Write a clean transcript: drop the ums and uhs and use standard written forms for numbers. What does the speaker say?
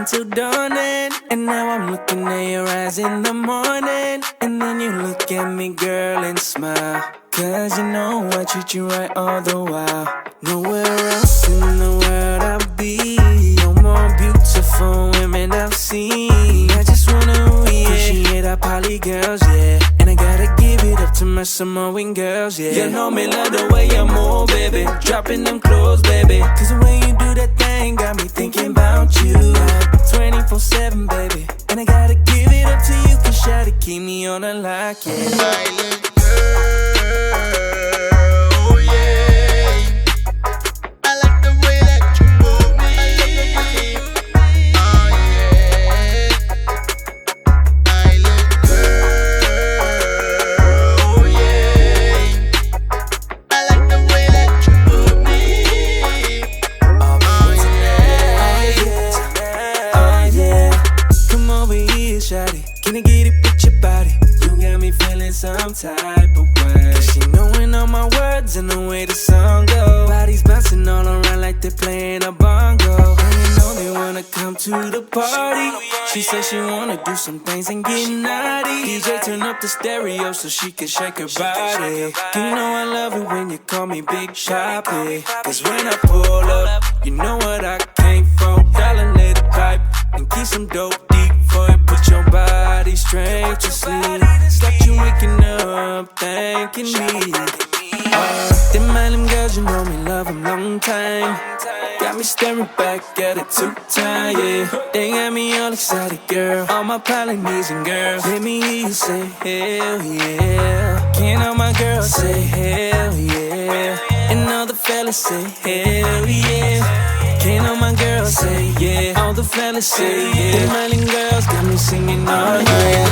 until dawning. And now I'm looking at your eyes in the morning. And then you look at me, girl, and smile. Cause you know I treat you right all the while. Nowhere else in the world I'll be. No more beautiful women I've seen. I just wanna appreciate our poly girls, yeah. And I gotta give it up to my Samoan girls, yeah. You know me love the way you move, baby. Dropping them clothes, baby. Cause the way you do that thing got me thinking about you like 24/7, baby. And I gotta give it up to you, cause try to keep me on the lock, yeah. Silent girl, yeah. I like the way that you move me. Oh yeah. Silent girl, yeah. I like the way that you move me. Oh yeah. Come over here, shawty. Can I get it with your body? You got me feeling some type of way. Cause she knowing all my words and the way the song goes. Bodies bouncing all around like they're playing a bongo. And you know they wanna come to the party. She said she wanna do some things and get naughty. DJ turn up the stereo so she can shake her body. You know I love it when you call me Big Papi. Cause when I pull up, you know what I came for. Dollar let it pipe and keep some dope deep for it. Put your body straight to sleep. Got you waking up thanking me. Them Island girls, you know me, love them long time. Got me staring back at it 2 times, yeah. They got me all excited, girl. All my Polynesian girls, let me hear you say hell yeah. Can all my girls say hell yeah? And all the fellas say hell yeah. Can all my girls say yeah? All the fellas say yeah. Them Island girls got me singing all night.